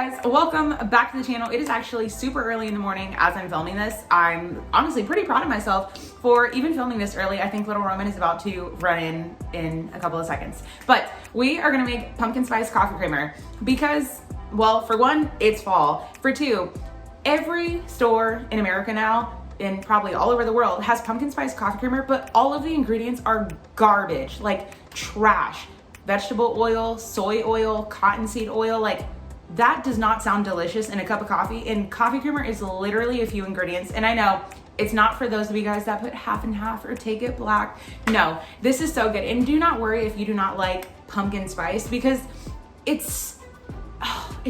guys, welcome back to the channel. It is actually super early in the morning as I'm filming this. I'm honestly pretty proud of myself for even filming this early. I think little Roman is about to run in a couple of seconds. But we are gonna make pumpkin spice coffee creamer because, well, for one, it's fall. For two, every store in America now, and probably all over the world, has pumpkin spice coffee creamer, but all of the ingredients are garbage, like trash. Vegetable oil, soy oil, cottonseed oil, like that does not sound delicious in a cup of coffee. And coffee creamer is literally a few ingredients. And I know it's not for those of you guys that put half and half or take it black. No, this is so good. And do not worry if you do not like pumpkin spice, because it's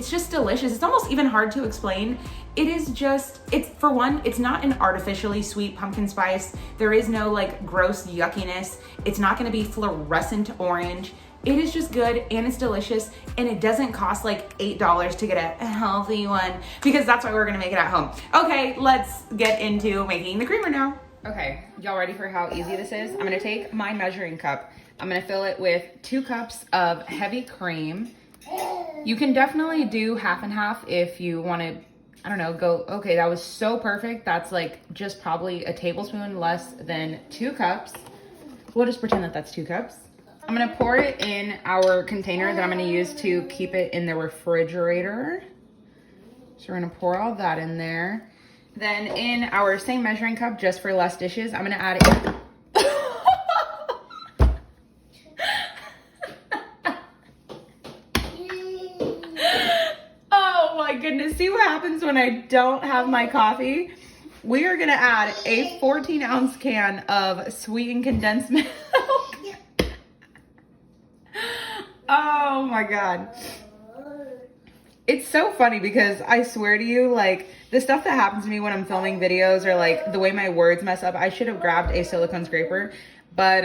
just delicious. It's almost even hard to explain. It is just, for one, it's not an artificially sweet pumpkin spice. There is no like gross yuckiness. It's not gonna be fluorescent orange. It is just good and it's delicious, and it doesn't cost like $8 to get a healthy one, because that's why we're gonna make it at home. Okay, let's get into making the creamer now. Okay, y'all ready for how easy this is? I'm gonna take my measuring cup. I'm gonna fill it with 2 cups of heavy cream. You can definitely do half and half if you wanna, I don't know, go, okay, that was so perfect. That's like just probably a tablespoon less than 2 cups. We'll just pretend that that's 2 cups. I'm gonna pour it in our container that I'm gonna use to keep it in the refrigerator. So we're gonna pour all that in there. Then in our same measuring cup, just for less dishes, I'm gonna add in oh my goodness, see what happens when I don't have my coffee? We are gonna add a 14-ounce can of sweetened condensed milk. Oh my God. It's so funny because I swear to you, like the stuff that happens to me when I'm filming videos, or like the way my words mess up, I should have grabbed a silicone scraper. But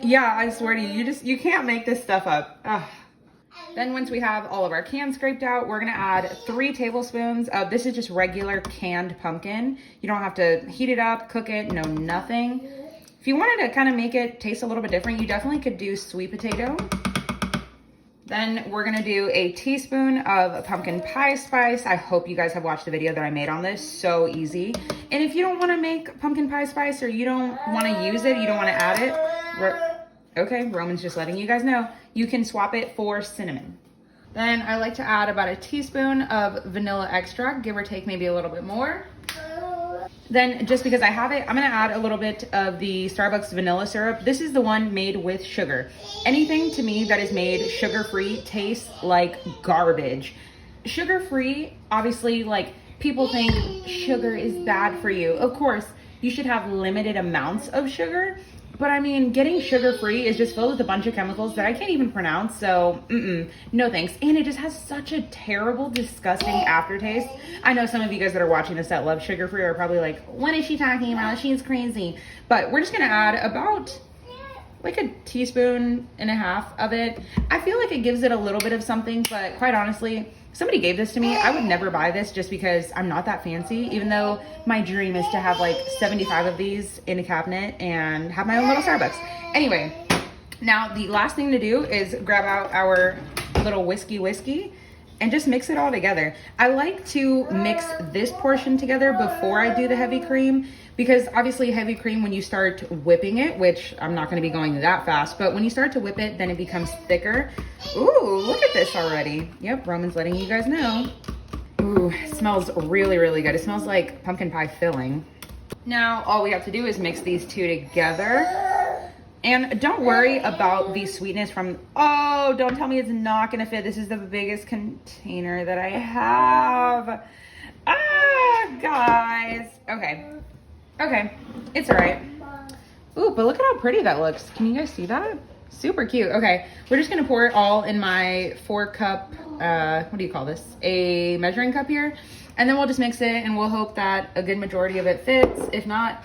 yeah, I swear to you, you can't make this stuff up. Ugh. Then once we have all of our cans scraped out, we're gonna add 3 tablespoons of, this is just regular canned pumpkin. You don't have to heat it up, cook it, no, nothing. If you wanted to kind of make it taste a little bit different, you definitely could do sweet potato. Then we're gonna do a teaspoon of pumpkin pie spice. I hope you guys have watched the video that I made on this, so easy. And if you don't wanna make pumpkin pie spice, or you don't wanna use it, you don't wanna add it, okay, Roman's just letting you guys know, you can swap it for cinnamon. Then I like to add about a teaspoon of vanilla extract, give or take maybe a little bit more. Then just because I have it, I'm gonna add a little bit of the Starbucks vanilla syrup. This is the one made with sugar. Anything to me that is made sugar-free tastes like garbage. Sugar-free, obviously, like people think sugar is bad for you. Of course, you should have limited amounts of sugar, but I mean, getting sugar-free is just filled with a bunch of chemicals that I can't even pronounce, so no thanks. And it just has such a terrible, disgusting aftertaste. I know some of you guys that are watching this that love sugar-free are probably like, what is she talking about? She's crazy. But we're just gonna add about like a teaspoon and a half of it. I feel like it gives it a little bit of something, but quite honestly, somebody gave this to me. I would never buy this just because I'm not that fancy, even though my dream is to have like 75 of these in a cabinet and have my own little Starbucks. Anyway, now the last thing to do is grab out our little whiskey and just mix it all together. I like to mix this portion together before I do the heavy cream, because obviously heavy cream, when you start whipping it, which I'm not gonna be going that fast, but when you start to whip it, then it becomes thicker. Ooh, look at this already. Yep, Roman's letting you guys know. Ooh, it smells really, really good. It smells like pumpkin pie filling. Now, all we have to do is mix these 2 together. And don't worry about the sweetness from, oh, don't tell me it's not gonna fit. This is the biggest container that I have. Ah, guys. Okay, it's all right. Ooh, but look at how pretty that looks. Can you guys see that? Super cute. Okay, we're just gonna pour it all in my 4-cup, what do you call this? A measuring cup here. And then we'll just mix it, and we'll hope that a good majority of it fits. If not,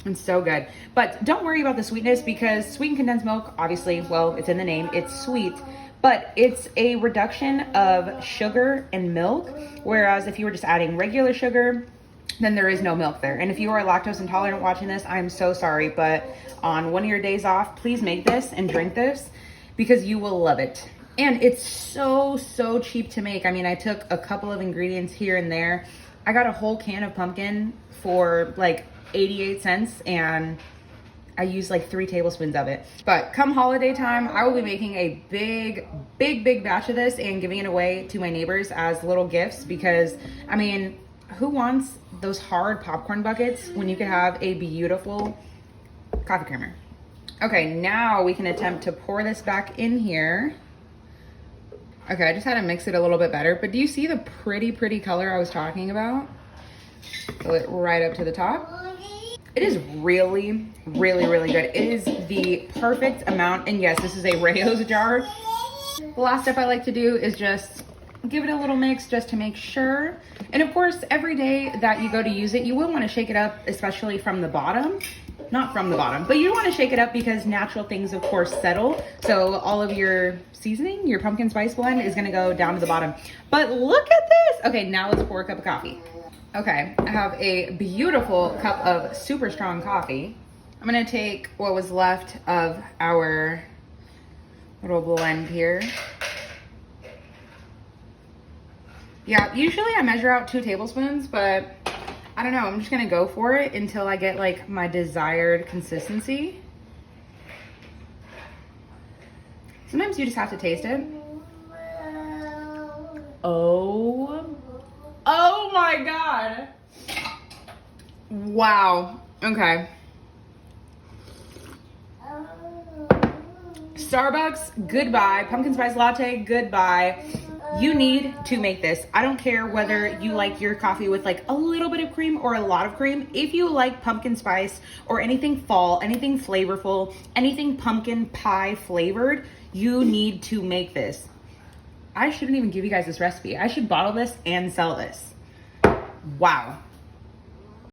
it's so good. But don't worry about the sweetness, because sweetened condensed milk, obviously, well, it's in the name, it's sweet, but it's a reduction of sugar and milk. Whereas if you were just adding regular sugar, then there is no milk there. And if you are lactose intolerant watching this, I'm so sorry, but on one of your days off, please make this and drink this, because you will love it. And it's so cheap to make. I mean, I took a couple of ingredients here and there. I got a whole can of pumpkin for like 88 cents and I used like 3 tablespoons of it. But come holiday time, I will be making a big batch of this and giving it away to my neighbors as little gifts because, I mean, who wants those hard popcorn buckets when you could have a beautiful coffee creamer? Okay, now we can attempt to pour this back in here. Okay, I just had to mix it a little bit better, but do you see the pretty color I was talking about? Fill it right up to the top. It is really good. It is the perfect amount, and yes, this is a Rayo's jar. The last step I like to do is just give it a little mix just to make sure. And of course, every day that you go to use it, you will want to shake it up, especially from the bottom. Not from the bottom, but you want to shake it up because natural things, of course, settle. So all of your seasoning, your pumpkin spice blend is going to go down to the bottom. But look at this. Okay, now let's pour a cup of coffee. Okay, I have a beautiful cup of super strong coffee. I'm going to take what was left of our little blend here. Yeah, usually I measure out 2 tablespoons, but I don't know, I'm just gonna go for it until I get like my desired consistency. Sometimes you just have to taste it. Oh my God. Wow, okay. Starbucks, goodbye. Pumpkin spice latte, goodbye. You need to make this. I don't care whether you like your coffee with like a little bit of cream or a lot of cream. If you like pumpkin spice or anything fall, anything flavorful, anything pumpkin pie flavored, you need to make this. I shouldn't even give you guys this recipe. I should bottle this and sell this. Wow.